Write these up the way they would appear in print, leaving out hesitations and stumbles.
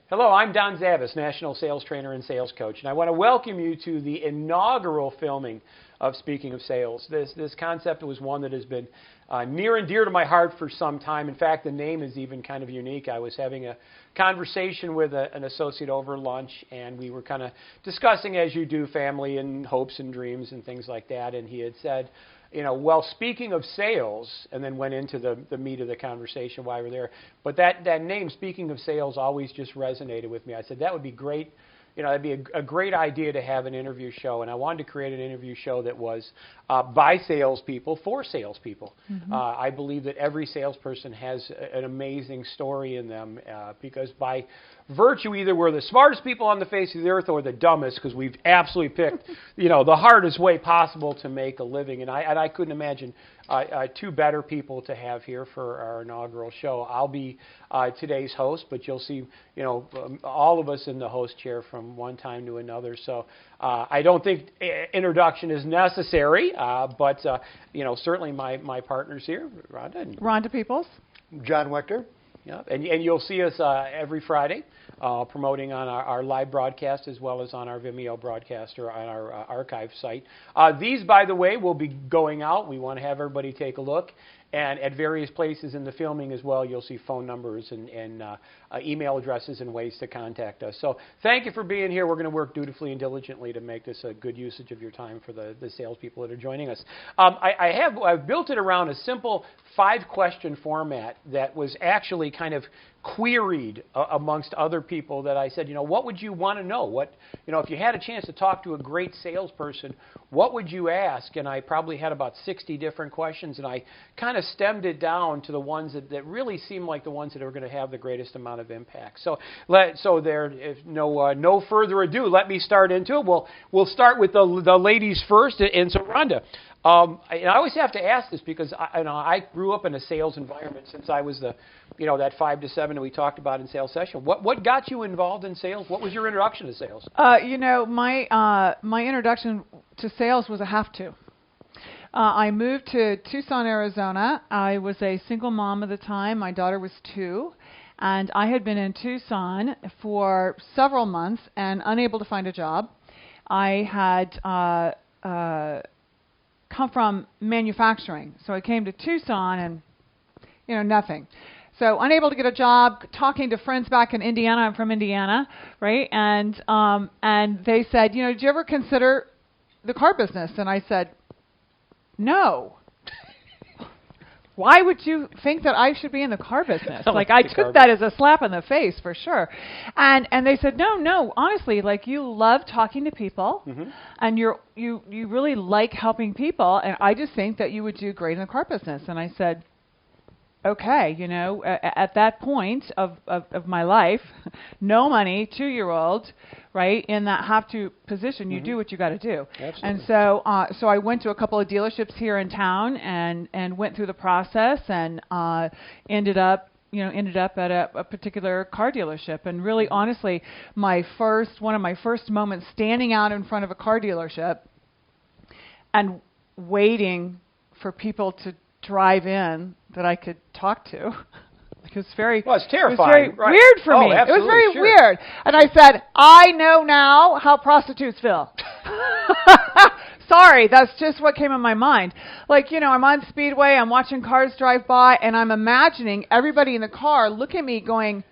Hello, I'm Don Zavis, National Sales Trainer and Sales Coach, and I want to welcome you to the inaugural filming of Speaking of Sales. This concept was one that has been near and dear to my heart for some time. In fact, the name is even kind of unique. I was having a conversation with an associate over lunch, and we were kind of discussing, as you do, family and hopes and dreams and things like that, and he had said, well, speaking of sales, and then went into the meat of the conversation while we were there. But that name, Speaking of Sales, always just resonated with me. I said, that would be great. That'd be a great idea to have an interview show. And I wanted to create an interview show that was by salespeople for salespeople. Mm-hmm. I believe that every salesperson has an amazing story in them because by virtue, either we're the smartest people on the face of the earth or the dumbest, because we've absolutely picked, the hardest way possible to make a living. And I couldn't imagine two better people to have here for our inaugural show. I'll be today's host, but you'll see, all of us in the host chair from one time to another. So I don't think introduction is necessary, but certainly my partners here, Rhonda Peoples, John Wechter. Yeah, and you'll see us every Friday promoting on our live broadcast as well as on our Vimeo broadcast or on our archive site. These, by the way, will be going out. We want to have everybody take a look. And at various places in the filming as well, you'll see phone numbers and email addresses and ways to contact us. So thank you for being here. We're going to work dutifully and diligently to make this a good usage of your time for the salespeople that are joining us. I've built it around a simple 5-question format that was actually kind of queried amongst other people that I said, what would you want to know? If you had a chance to talk to a great salesperson, what would you ask? And I probably had about 60 different questions, and I kind of stemmed it down to the ones that really seem like the ones that are going to have the greatest amount of impact. So if no further ado, let me start into it. We'll start with the ladies first. And so, Rhonda, I always have to ask this because I grew up in a sales environment since I was that 5 to 7 that we talked about in sales session. What got you involved in sales? What was your introduction to sales? My introduction to sales was a have to. I moved to Tucson, Arizona. I was a single mom at the time. My daughter was 2. And I had been in Tucson for several months and unable to find a job. I had come from manufacturing. So I came to Tucson and, nothing. So unable to get a job, talking to friends back in Indiana. I'm from Indiana, right? And they said, did you ever consider the car business? And I said, no. Why would you think that I should be in the car business? I took that as a slap in the face for sure. And they said, no, honestly, you love talking to people, mm-hmm. and you really like helping people, and I just think that you would do great in the car business. And I said, okay, at that point of my life, no money, 2-year-old, right, in that have-to position, you mm-hmm. do what you got to do. Absolutely. And so I went to a couple of dealerships here in town and went through the process and ended up at a particular car dealership. And really, honestly, one of my first moments standing out in front of a car dealership and waiting for people to drive in that I could talk to. It was very, well, it's terrifying. It was very right. weird for me. Absolutely, it was very sure. weird. And I said, I know now how prostitutes feel. Sorry, that's just what came in my mind. I'm on Speedway, I'm watching cars drive by, and I'm imagining everybody in the car look at me going,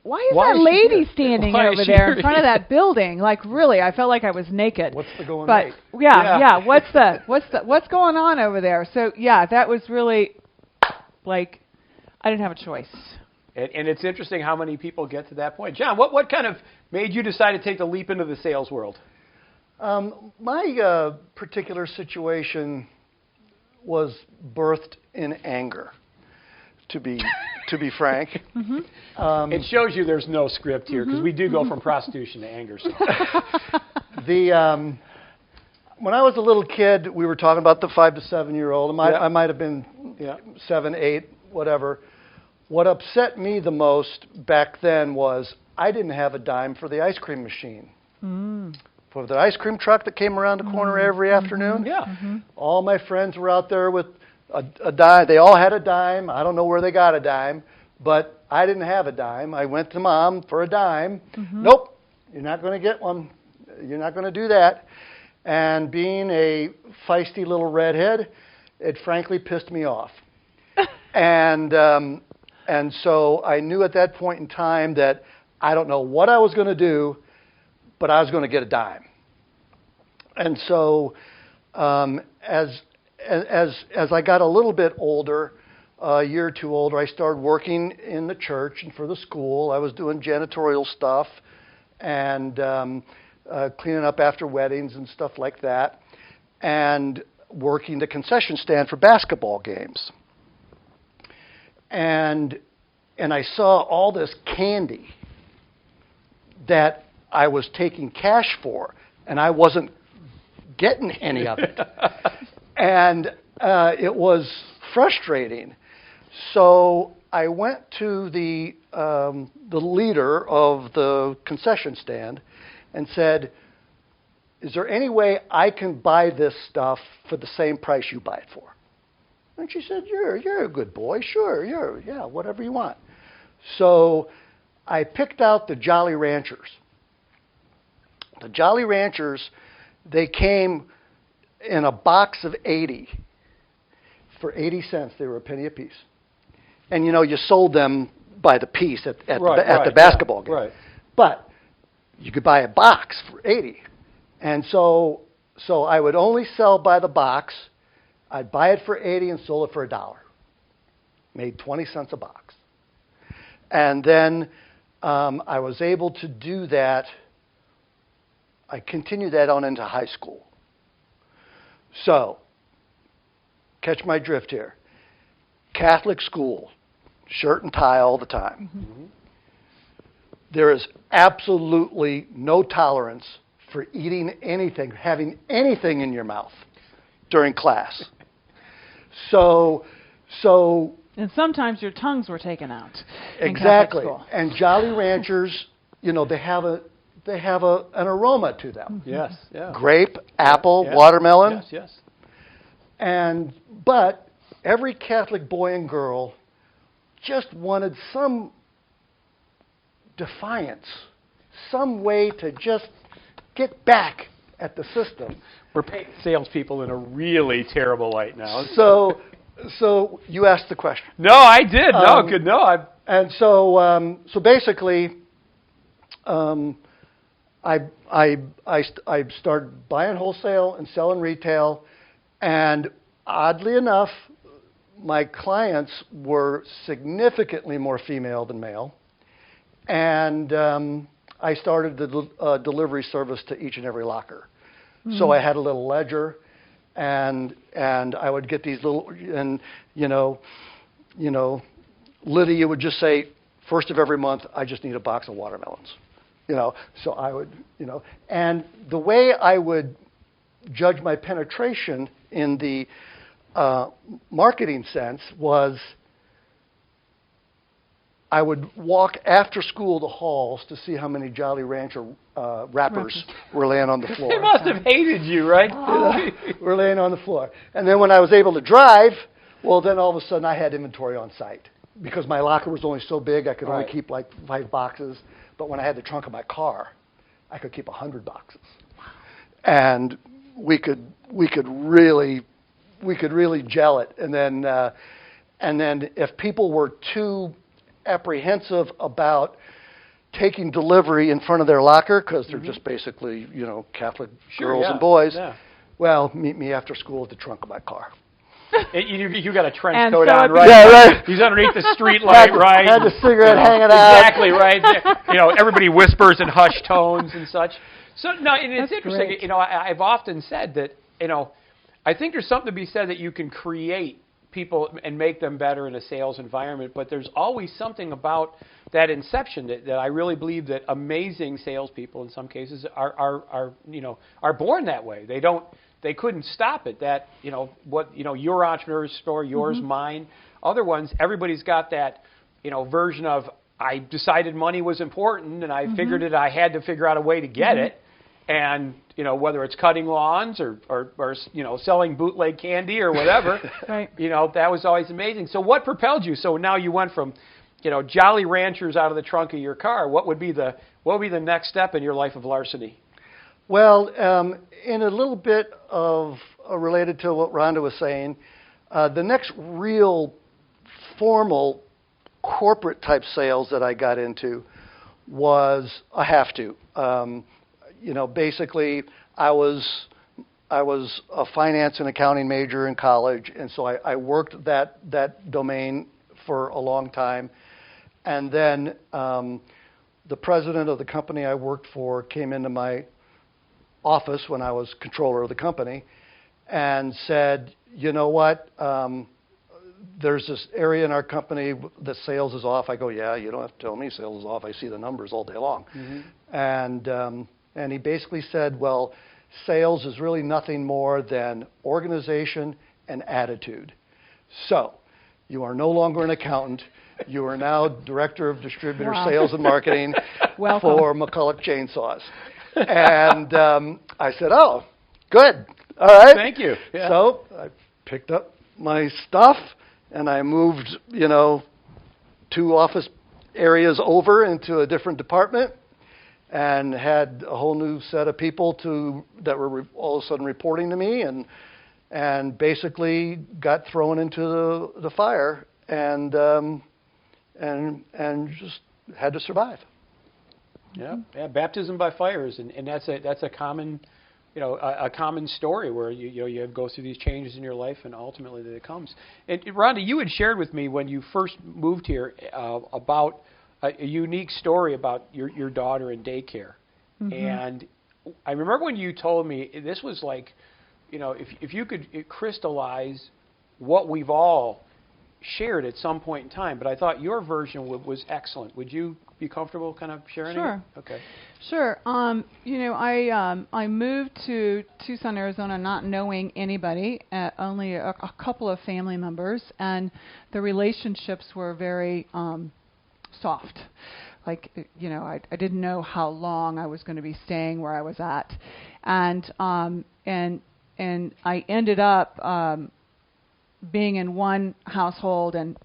why is that lady standing over there in front of that building? Really, I felt like I was naked. What's the going on? Yeah. What's going on over there? So that was really I didn't have a choice. And it's interesting how many people get to that point. John, what kind of made you decide to take the leap into the sales world? My particular situation was birthed in anger, to be frank. Mm-hmm. It shows you there's no script here because mm-hmm. we do go from prostitution to anger. So. When I was a little kid, we were talking about the 5 to 7-year-old. I might have been 7, 8, whatever. What upset me the most back then was I didn't have a dime for the ice cream machine. Mm. For the ice cream truck that came around the corner every afternoon. Yeah. Mm-hmm. All my friends were out there with a dime. They all had a dime. I don't know where they got a dime, But I didn't have a dime. I went to Mom for a dime. Nope, you're not going to get one. You're not going to do that. And being a feisty little redhead, it frankly pissed me off. And so I knew at that point in time that I don't know what I was going to do, but I was going to get a dime. And so as I got a little bit older, a year or two older, I started working in the church and for the school. I was doing janitorial stuff and cleaning up after weddings and stuff like that, and working the concession stand for basketball games. And I saw all this candy that I was taking cash for, and I wasn't getting any of it. And it was frustrating. So I went to the leader of the concession stand and said, is there any way I can buy this stuff for the same price you buy it for? And she said, you're a good boy. Sure, yeah, whatever you want. So I picked out the Jolly Ranchers. The Jolly Ranchers, they came in a box of 80 for 80 cents. They were a penny a piece. And, you sold them by the piece at the basketball game. Right. But you could buy a box for 80. And so I would only sell by the box. I'd buy it for 80 and sold it for $1. Made 20 cents a box. And then I was able to do that. I continued that on into high school. So, catch my drift here. Catholic school, shirt and tie all the time. Mm-hmm. There is absolutely no tolerance for eating anything, having anything in your mouth during class. So. And sometimes your tongues were taken out. Exactly. And Jolly Ranchers, they have an aroma to them. Mm-hmm. Yes. Yeah. Grape, apple, watermelon. Yes. But every Catholic boy and girl just wanted some defiance, some way to just get back at the system. We're painting salespeople in a really terrible light now. So you asked the question. No, I did. Good. No, And so basically, I started buying wholesale and selling retail, and oddly enough, my clients were significantly more female than male, and I started the delivery service to each and every locker. Mm-hmm. So I had a little ledger, and I would get these little, and Lydia would just say, first of every month, I just need a box of watermelons. So I would, and the way I would judge my penetration in the marketing sense was I would walk after school the halls to see how many Jolly Rancher wrappers were laying on the floor. They must have hated you, right? Were laying on the floor. And then when I was able to drive, well, then all of a sudden I had inventory on site. Because my locker was only so big, I could only keep like 5 boxes. But when I had the trunk of my car, I could keep 100 boxes. And we could really gel it. And then if people were too apprehensive about taking delivery in front of their locker, because they're just basically, Catholic girls and boys, well, meet me after school at the trunk of my car. You got a trench coat on, right? Yeah, right. He's underneath the street light, right? Had the cigarette hanging out. Exactly, right. Everybody whispers in hushed tones and such. So, no, and it's interesting. Great. I've often said that, I think there's something to be said that you can create people and make them better in a sales environment, but there's always something about that inception that I really believe that amazing salespeople in some cases are born that way. They couldn't stop it. That your entrepreneur's story, yours, mine, other ones. Everybody's got that version of I decided money was important and I figured it. I had to figure out a way to get it, and whether it's cutting lawns or selling bootleg candy or whatever, right. That was always amazing. So what propelled you? So now you went from Jolly Ranchers out of the trunk of your car, what would be the next step in your life of larceny? Well, in a little bit of related to what Rhonda was saying, the next real formal corporate type sales that I got into was a have to. Basically, I was a finance and accounting major in college, and so I worked that domain for a long time. And then the president of the company I worked for came into my office when I was controller of the company and said, you know what, there's this area in our company that sales is off. I go, yeah, you don't have to tell me sales is off. I see the numbers all day long. Mm-hmm. And he basically said, well, sales is really nothing more than organization and attitude. So you are no longer an accountant. You are now director of distributor sales and marketing for McCulloch Chainsaws. And I said, oh, good. All right. Thank you. Yeah. So I picked up my stuff and I moved, 2 office areas over into a different department and had a whole new set of people that were all of a sudden reporting to me and basically got thrown into the fire and just had to survive. Yeah, baptism by fire and that's a common, a common story where you go through these changes in your life and ultimately that it comes. And Rhonda, you had shared with me when you first moved here about a unique story about your daughter in daycare. Mm-hmm. And I remember when you told me this was like, if you could crystallize what we've all shared at some point in time, but I thought your version was excellent. Would you be comfortable kind of sharing Sure. it? Okay. Sure. I moved to Tucson, Arizona, not knowing anybody, only a couple of family members, and the relationships were very soft. Like, I didn't know how long I was going to be staying where I was at, and I ended up being in one household and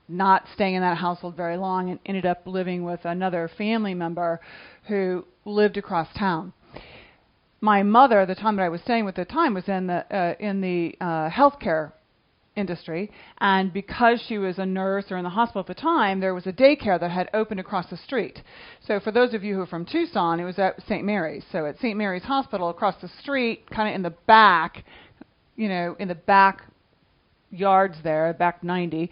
not staying in that household very long, and ended up living with another family member who lived across town. My mother, the time that I was staying with at the time, was in the healthcare industry, and because she was a nurse or in the hospital at the time, there was a daycare that had opened across the street. So for those of you who are from Tucson, it was at St. Mary's. So at St. Mary's Hospital across the street, kind of in the back, in the back yards there, back 90,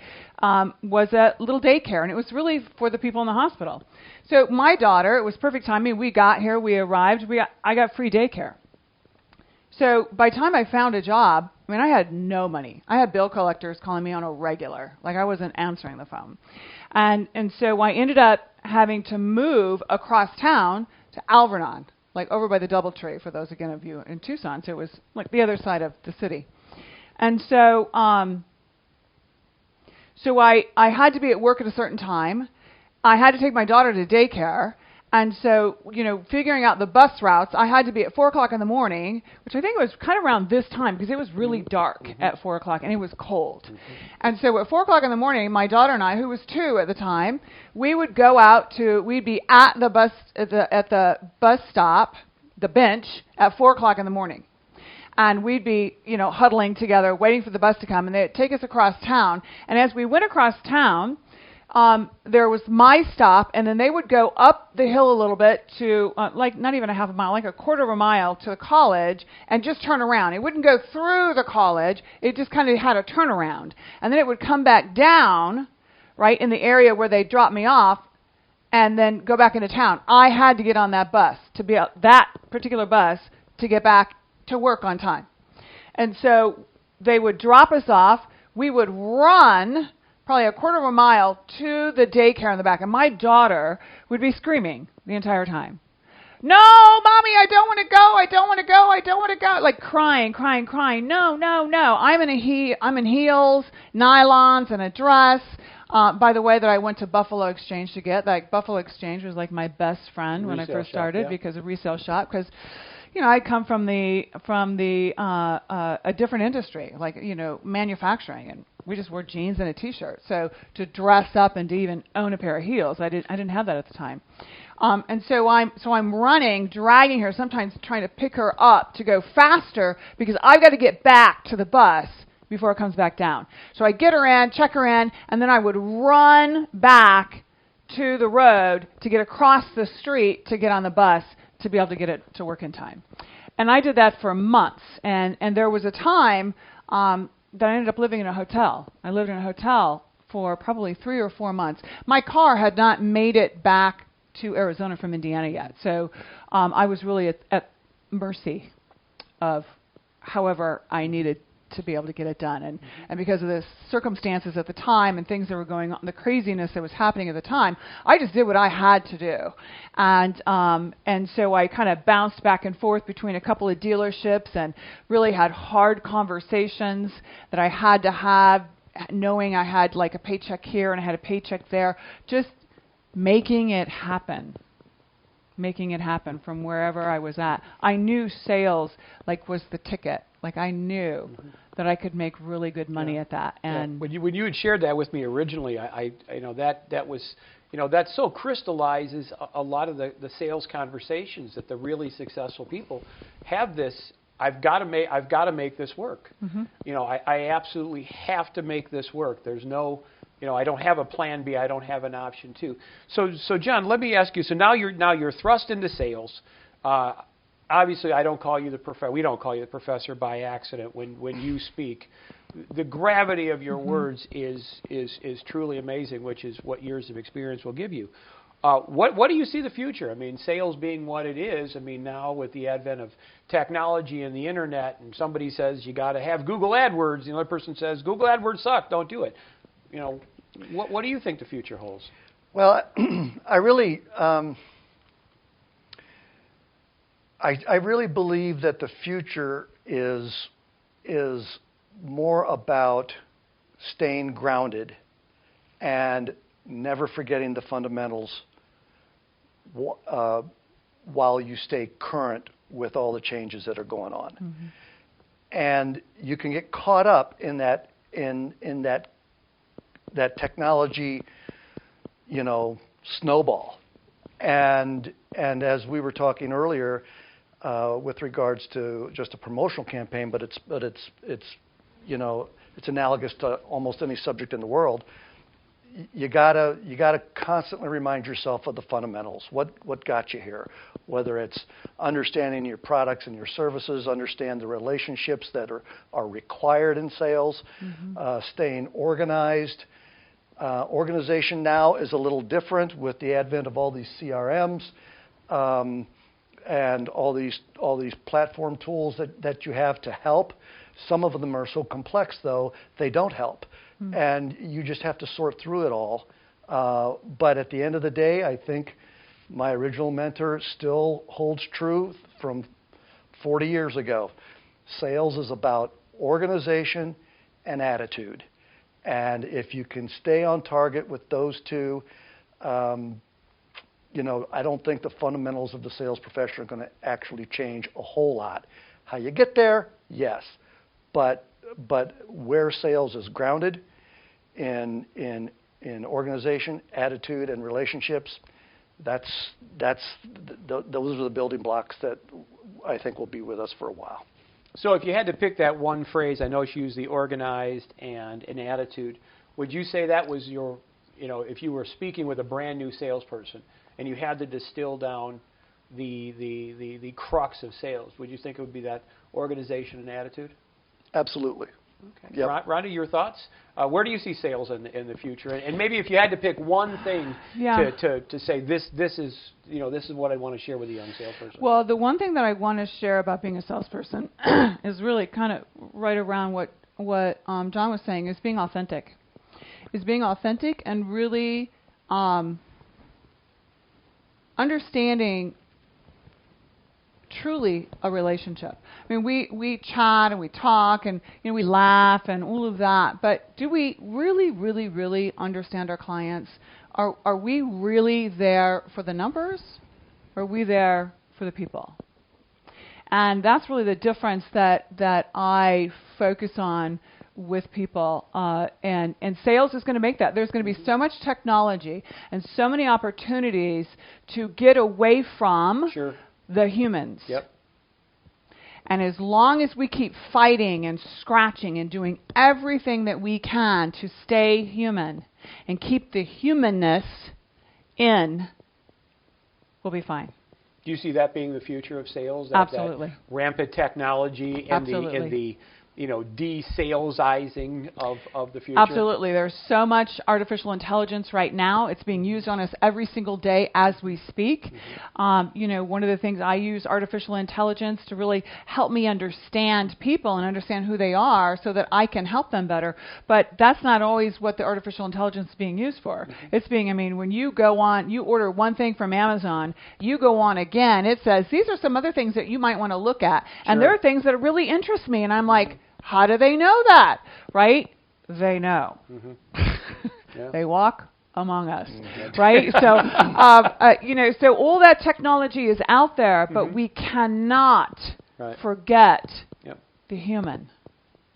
was a little daycare, and it was really for the people in the hospital. So my daughter, it was perfect timing. We got here, we arrived, I got free daycare. So by the time I found a job, I had no money. I had bill collectors calling me on a regular, like I wasn't answering the phone. And so I ended up having to move across town to Alvernon, like over by the Doubletree, for those again of you in Tucson. So it was like the other side of the city. And so I had to be at work at a certain time. I had to take my daughter to daycare. And so, figuring out the bus routes, I had to be at 4 o'clock in the morning, which I think was kind of around this time because it was really dark at 4 o'clock and it was cold. Mm-hmm. And so at 4 o'clock in the morning, my daughter and I, who was 2 at the time, we would go out we'd be at the bus at the bus stop, the bench, at 4 o'clock in the morning. And we'd be, huddling together, waiting for the bus to come, and they'd take us across town. And as we went across town, there was my stop, and then they would go up the hill a little bit to, not even a half a mile, like a quarter of a mile to the college, and just turn around. It wouldn't go through the college. It just kind of had a turnaround. And then it would come back down, right, in the area where they dropped me off, and then go back into town. I had to get on that bus, that particular bus, to get back to work on time. And so they would drop us off. We would run probably a quarter of a mile to the daycare in the back, and my daughter would be screaming the entire time. No, Mommy, I don't want to go. I don't want to go. I don't want to go. Like crying. No. I'm in heels, nylons, and a dress. By the way, that I went to Buffalo Exchange to get. Like Buffalo Exchange was like my best friend when I first started because of resale shop. Because I come from a different industry, like manufacturing, and we just wore jeans and a t-shirt. So to dress up and to even own a pair of heels, I didn't have that at the time. And so I'm running, dragging her, sometimes trying to pick her up to go faster because I've got to get back to the bus before it comes back down. So I get her in, check her in, and then I would run back to the road to get across the street to get on the bus to be able to get it to work in time. And I did that for months. And there was a time that I ended up living in a hotel. I lived in a hotel for probably 3 or 4 months. My car had not made it back to Arizona from Indiana yet. So I was really at mercy of however I needed to be able to get it done. And because of the circumstances at the time and things that were going on, the craziness that was happening at the time, I just did what I had to do. And so I kind of bounced back and forth between a couple of dealerships and really had hard conversations that I had to have, knowing I had like a paycheck here and I had a paycheck there, just making it happen from wherever I was at. I knew sales was the ticket. I knew that I could make really good money at that. And when you had shared that with me originally, I that was that so crystallizes a lot of the sales conversations that the really successful people have. This I've got to make this work. I absolutely have to make this work. There's no I don't have a plan B. I don't have an option two. So John, let me ask you. So now you're thrust into sales. Obviously, I don't call you the professor. We don't call you the professor by accident when you speak. The gravity of your words is truly amazing, which is what years of experience will give you. What do you see the future? I mean, sales being what it is. I mean, now with the advent of technology and the internet, and somebody says you got to have Google AdWords, the other person says Google AdWords suck. Don't do it. What do you think the future holds? Well, I really. I really believe that the future is more about staying grounded and never forgetting the fundamentals while you stay current with all the changes that are going on. And you can get caught up in that technology, snowball. And as we were talking earlier, with regards to just a promotional campaign, but it's analogous to almost any subject in the world. You gotta constantly remind yourself of the fundamentals. What got you here? Whether it's understanding your products and your services, understand the relationships that are required in sales, staying organized. Organization now is a little different with the advent of all these CRMs. And all these platform tools that you have to help. Some of them are so complex, though, they don't help. And you just have to sort through it all. But at the end of the day, I think my original mentor still holds true from 40 years ago. Sales is about organization and attitude. And if you can stay on target with those two, I don't think the fundamentals of the sales profession are going to actually change a whole lot. How you get there, yes, but where sales is grounded in organization, attitude, and relationships, those are the building blocks that I think will be with us for a while. So if you had to pick that one phrase, I know she used the organized and an attitude. Would you say that was your, if you were speaking with a brand new salesperson, and you had to distill down the crux of sales, would you think it would be that organization and attitude? Absolutely. Okay. Yep. Rhonda, your thoughts? Where do you see sales in the future? And maybe if you had to pick one thing to say this is what I want to share with a young salesperson. Well, the one thing that I want to share about being a salesperson is really kind of right around what John was saying, is being authentic. Is being authentic and really understanding truly a relationship. I mean, we chat and we talk and we laugh and all of that, but do we really, really, really understand our clients? Are we really there for the numbers? Or are we there for the people? And that's really the difference that I focus on with people, and sales is going to make that. There's going to be so much technology and so many opportunities to get away from the humans. Yep. And as long as we keep fighting and scratching and doing everything that we can to stay human and keep the humanness in, we'll be fine. Do you see that being the future of sales? Absolutely. That rampant technology and the de-salesizing of the future? Absolutely. There's so much artificial intelligence right now. It's being used on us every single day as we speak. Mm-hmm. One of the things I use artificial intelligence to really help me understand people and understand who they are so that I can help them better. But that's not always what the artificial intelligence is being used for. Mm-hmm. It's being, when you go on, you order one thing from Amazon, you go on again, it says, these are some other things that you might want to look at. And there are things that really interest me. And I'm like, how do they know that? Right? They know. Mm-hmm. They walk among us. Mm-hmm. Right? So, so all that technology is out there, but we cannot forget the human.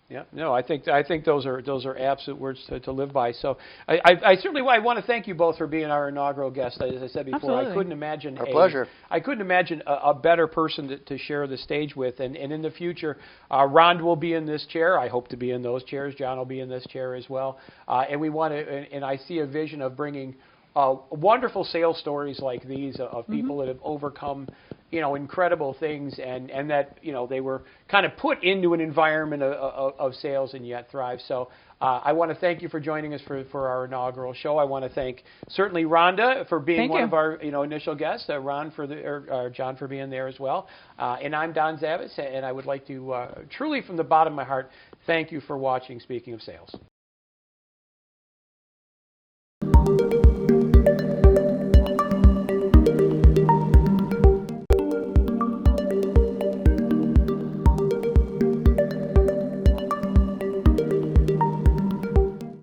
Yeah, no, I think those are absolute words to live by. So I certainly want to thank you both for being our inaugural guest. As I said before, Absolutely. I couldn't imagine pleasure. I couldn't imagine a better person to share the stage with. And in the future, Ron will be in this chair. I hope to be in those chairs. John will be in this chair as well. And we want to. And I see a vision of bringing wonderful sales stories like these of people that have overcome incredible things and that they were kind of put into an environment of sales and yet thrive. So I want to thank you for joining us for our inaugural show. I want to thank certainly Rhonda for being one of our initial guests, Ron or John for being there as well. And I'm Don Zavis, and I would like to truly from the bottom of my heart thank you for watching Speaking of Sales.